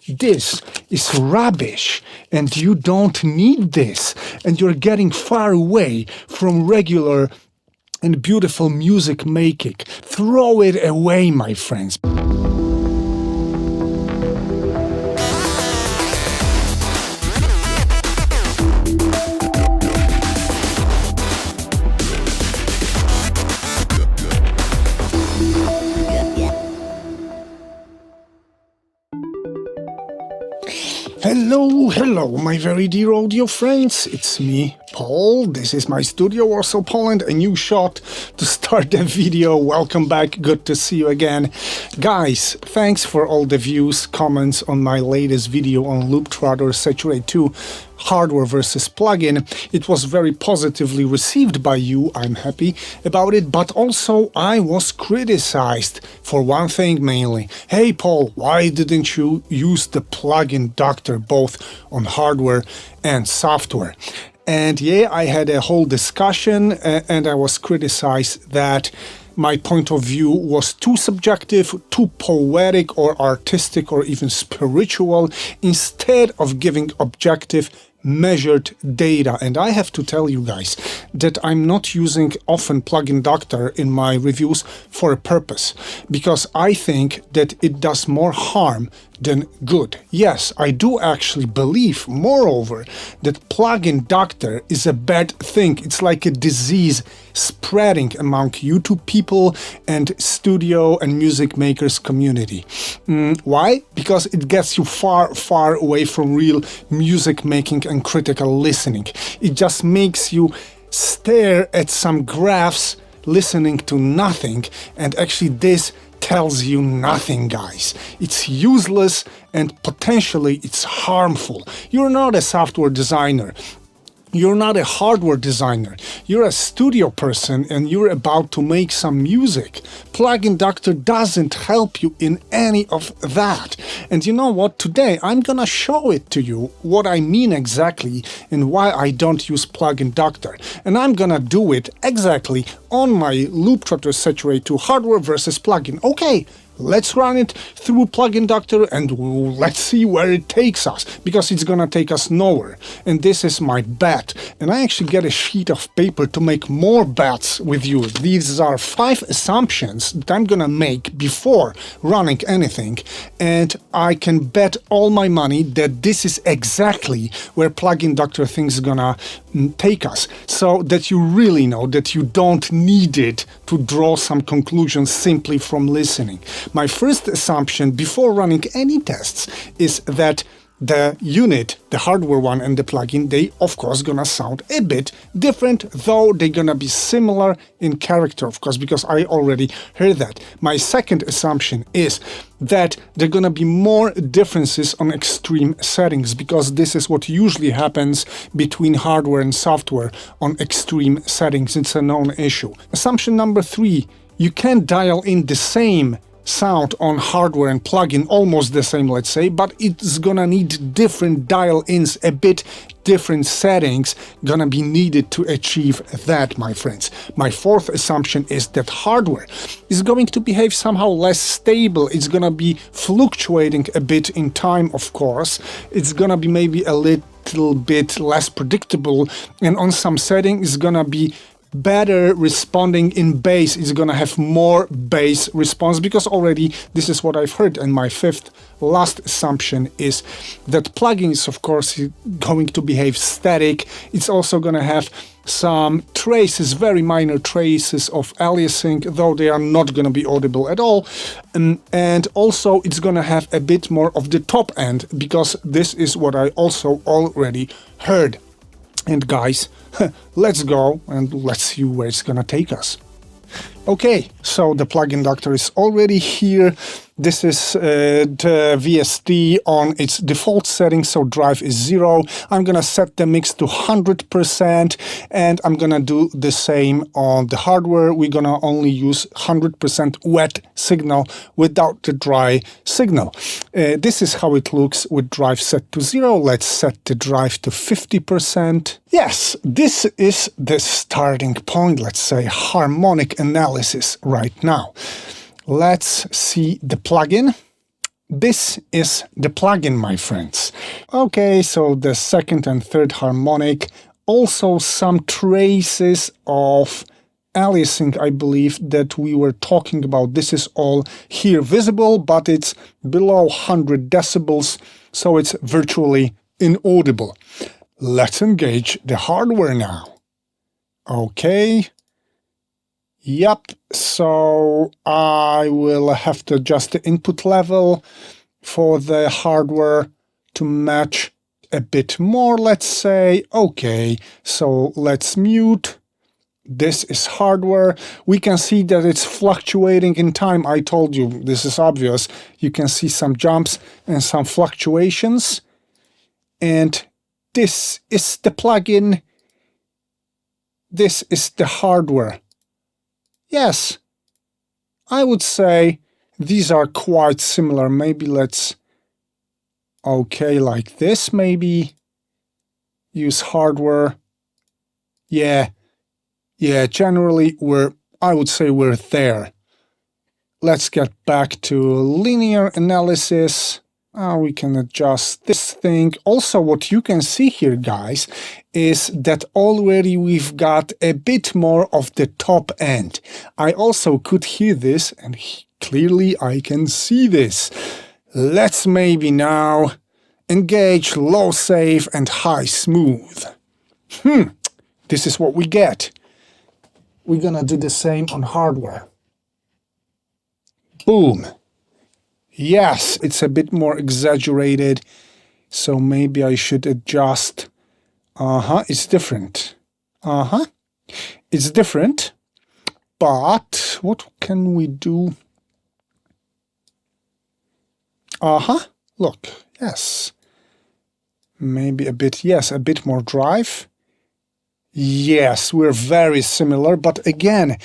this is rubbish and you don't need this, and you're getting far away from regular and beautiful music making. Throw it away, my friends. Hello, my very dear audio friends. It's me, Paul. This is my studio, Warsaw, Poland. A new shot to start the video. Welcome back. Good to see you again. Guys, thanks for all the views, comments on my latest video on Looptrotter Sa2rate 2. Hardware versus plugin. It was very positively received by you, I'm happy about it, but also I was criticized for one thing mainly. Hey Paul, why didn't you use the plugin doctor both on hardware and software? And yeah, I had a whole discussion and I was criticized that my point of view was too subjective, too poetic or artistic or even spiritual, instead of giving objective measured data. And I have to tell you guys that I'm not using often plugin doctor in my reviews for a purpose, because I think that it does more harm than good. Yes, I do actually believe, moreover, that plugin doctor is a bad thing. It's like a disease spreading among YouTube people and studio and music makers community. Why? Because it gets you far away from real music making and critical listening. It just makes you stare at some graphs, listening to nothing, and actually this tells you nothing, guys. It's useless and potentially it's harmful. You're not a software designer. You're not a hardware designer. You're a studio person and you're about to make some music. Plugin doctor doesn't help you in any of that. And you know what? Today I'm gonna show it to you what I mean exactly and why I don't use plugin doctor. And I'm gonna do it exactly on my Looptrotter Sa2rate 2 hardware versus plugin. Okay. Let's run it through plugin doctor and let's see where it takes us, because it's gonna take us nowhere. And this is my bet. And I actually get a sheet of paper to make more bets with you. These are 5 assumptions that I'm gonna make before running anything. And I can bet all my money that this is exactly where plugin doctor thingz is gonna take us. So that you really know that you don't need it to draw some conclusions simply from listening. My first assumption before running any tests is that the unit, the hardware one and the plugin, they of course gonna sound a bit different, though they're gonna be similar in character, of course, because I already heard that. My second assumption is that there are gonna be more differences on extreme settings, because this is what usually happens between hardware and software on extreme settings. It's a known issue. Assumption number 3, you can dial in the same sound on hardware and plugin, almost the same, let's say, but it's gonna need different dial-ins, a bit different settings gonna be needed to achieve that, my friends. My fourth assumption is that hardware is going to behave somehow less stable. It's gonna be fluctuating a bit in time, of course. It's gonna be maybe a little bit less predictable, and on some settings it's gonna be better responding in bass. Is gonna have more bass response, because already this is what I've heard. And my fifth last assumption is that plugins, of course, going to behave static. It's also gonna have some traces, very minor traces of aliasing, though they are not gonna be audible at all. And also it's gonna have a bit more of the top end, because this is what I also already heard. And guys, let's go and let's see where it's gonna take us. Okay, so the plugin doctor is already here. This is the VST on its default setting, so drive is 0. I'm gonna set the mix to 100%, and I'm gonna do the same on the hardware. We're gonna only use 100% wet signal without the dry signal. This is how it looks with drive set to 0. Let's set the drive to 50%. Yes, this is the starting point, let's say, harmonic analysis right now. Let's see the plugin. This is the plugin, my friends. Okay, so the second and third harmonic, also some traces of analyzing, I believe, that we were talking about. This is all here visible, but it's below 100 decibels, so it's virtually inaudible. Let's engage the hardware now. Okay. Yep, so I will have to adjust the input level for the hardware to match a bit more, let's say. Okay, so let's mute. This is hardware. We can see that it's fluctuating in time. I told you, this is obvious. You can see some jumps and some fluctuations. And this is the plugin. This is the hardware. Yes, I would say these are quite similar. Maybe let's, okay, like this, maybe use hardware. Yeah, generally I would say we're there. Let's get back to linear analysis. We can adjust this thing. Also, what you can see here, guys, is that already we've got a bit more of the top end. I also could hear this, and clearly I can see this. Let's maybe now engage low save and high smooth. This is what we get. We're gonna do the same on hardware. Boom. Yes, it's a bit more exaggerated, so maybe I should adjust. It's different. It's different, but what can we do? Look, yes. Maybe a bit, yes, a bit more drive. Yes, we're very similar, but again,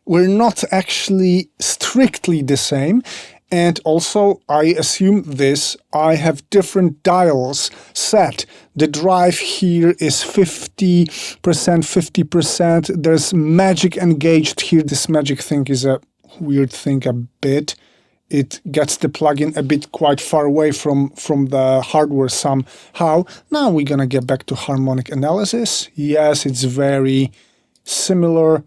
we're not actually strictly the same. And also, I assume this, I have different dials set. The drive here is 50%, 50%. There's magic engaged here. This magic thing is a weird thing a bit. It gets the plugin a bit quite far away from the hardware somehow. Now we're gonna get back to harmonic analysis. Yes, it's very similar.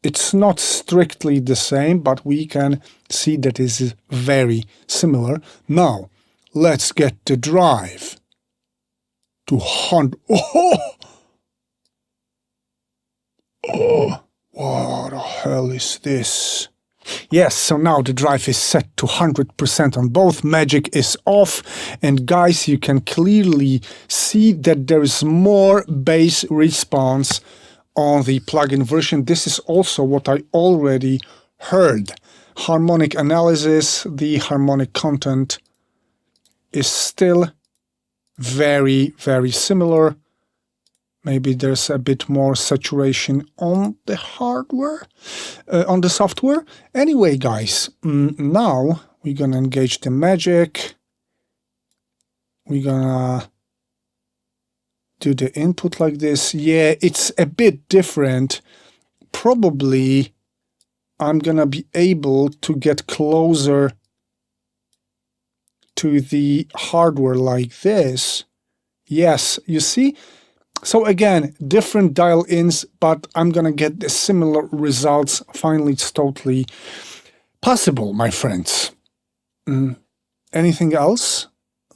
It's not strictly the same, but we can see that it is very similar. Now, let's get the drive to 100. What the hell is this? Yes, so now the drive is set to 100% on both. Magic is off. And guys, you can clearly see that there is more bass response on the plugin version. This is also what I already heard. Harmonic analysis, the harmonic content is still very, very similar. Maybe there's a bit more saturation on the hardware, on the software. Anyway, guys, now we're gonna engage the magic. We're gonna do the input like this. Yeah, it's a bit different. Probably I'm gonna be able to get closer to the hardware like this. Yes, you see? So again, different dial-ins, but I'm gonna get the similar results. Finally, it's totally possible, my friends. Anything else?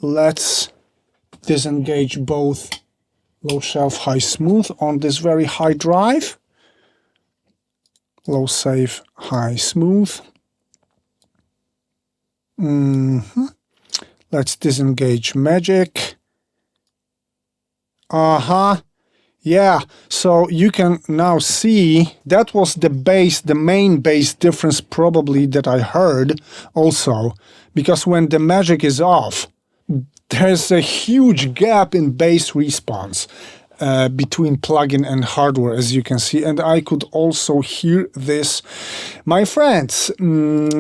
Let's disengage both low shelf, high smooth on this very high drive. Low save, high smooth. Let's disengage magic. Yeah, so you can now see that was the bass, the main bass difference probably that I heard also, because when the magic is off, there's a huge gap in bass response between plugin and hardware, as you can see, and I could also hear this, my friends.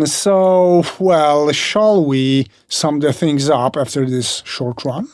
So, well, shall we sum the things up after this short run?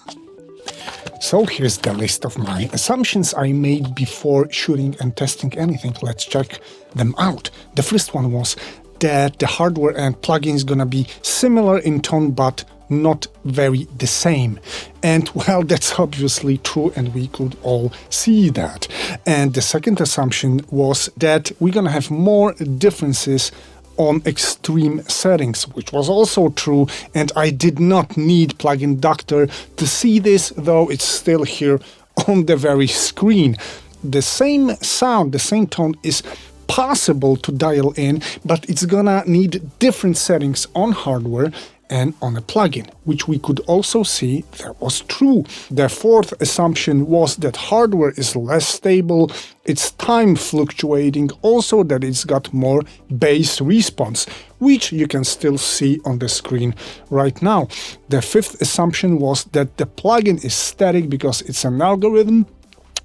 So here's the list of my assumptions I made before shooting and testing anything. Let's check them out. The first one was that the hardware and plugin is gonna be similar in tone but not very the same. And well, that's obviously true, and we could all see that. And the second assumption was that we're gonna have more differences on extreme settings, which was also true, and I did not need Plugin Doctor to see this, though it's still here on the very screen. The same sound, the same tone is possible to dial in, but it's gonna need different settings on hardware and on a plugin, which we could also see that was true. The fourth assumption was that hardware is less stable, it's time fluctuating, also that it's got more bass response, which you can still see on the screen right now. The fifth assumption was that the plugin is static because it's an algorithm.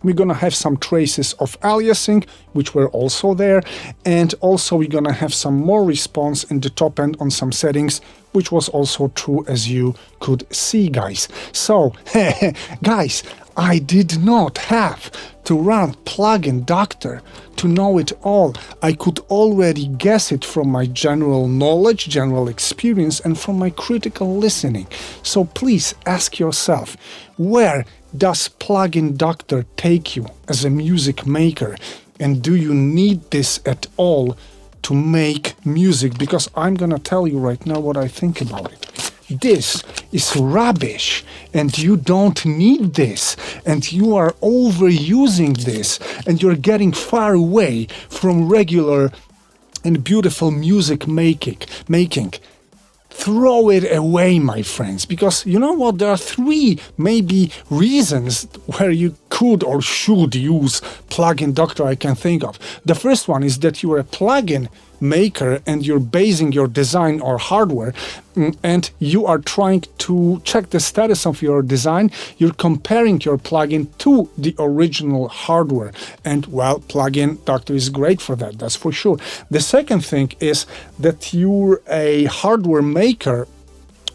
We're gonna have some traces of aliasing, which were also there, and also we're gonna have some more response in the top end on some settings, which was also true, as you could see, guys. So, guys, I did not have to run Plugin Doctor to know it all. I could already guess it from my general knowledge, general experience, and from my critical listening. So please ask yourself, where does Plugin Doctor take you as a music maker? And do you need this at all to make music? Because I'm gonna tell you right now what I think about it. This is rubbish, and you don't need this, and you are overusing this, and you're getting far away from regular and beautiful music making. Throw it away, my friends, because you know what? There are three maybe reasons where you could or should use Plugin Doctor I can think of. The first one is that you're a plugin maker and you're basing your design or hardware and you are trying to check the status of your design. You're comparing your plugin to the original hardware, and well, Plugin Doctor is great for that, that's for sure. The second thing is that you're a hardware maker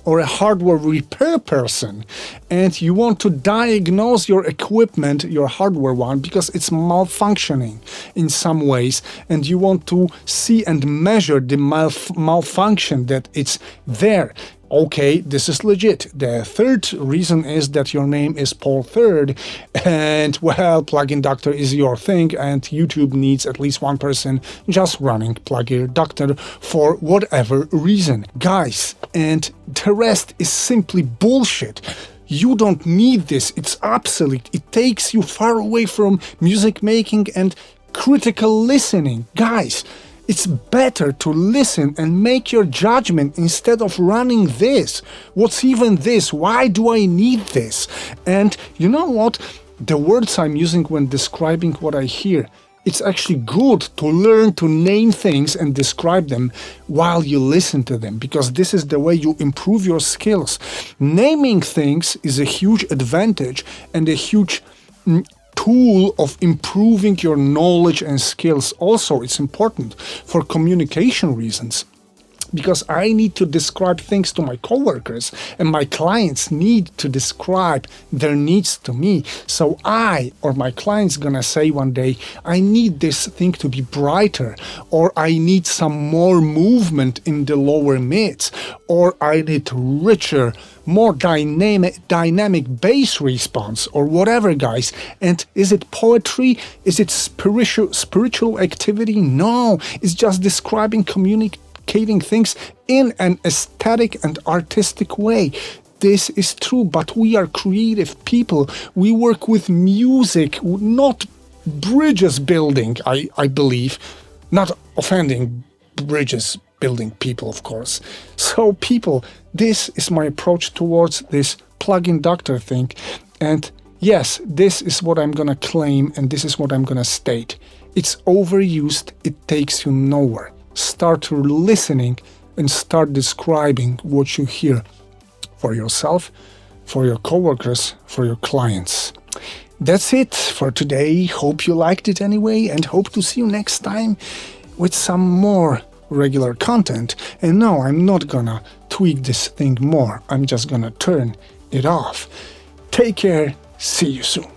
or a hardware repair person, and you want to diagnose your equipment, your hardware one, because it's malfunctioning in some ways, and you want to see and measure the malfunction that it's there. Okay, this is legit. The third reason is that your name is Paul III, and well, Plugin Doctor is your thing, and YouTube needs at least one person just running Plugin Doctor for whatever reason. Guys, and the rest is simply bullshit. You don't need this, it's obsolete. It takes you far away from music making and critical listening. Guys, it's better to listen and make your judgment instead of running this. What's even this? Why do I need this? And you know what? The words I'm using when describing what I hear, it's actually good to learn to name things and describe them while you listen to them, because this is the way you improve your skills. Naming things is a huge advantage and a huge tool of improving your knowledge and skills. Also, it's important for communication reasons, because I need to describe things to my coworkers and my clients need to describe their needs to me. So I or my client's gonna say one day, I need this thing to be brighter, or I need some more movement in the lower mids, or I need richer, more dynamic bass response, or whatever, guys. And is it poetry? Is it spiritual activity? No, it's just describing communicating things in an aesthetic and artistic way. This is true, but we are creative people. We work with music, not bridges building, I believe. Not offending bridges building people, of course. So people, this is my approach towards this Plugin Doctor thing. And yes, this is what I'm gonna claim, and this is what I'm gonna state. It's overused, it takes you nowhere. Start listening and start describing what you hear for yourself, for your coworkers, for your clients. That's it for today. Hope you liked it anyway, and hope to see you next time with some more regular content. And no, I'm not gonna tweak this thing more. I'm just gonna turn it off. Take care. See you soon.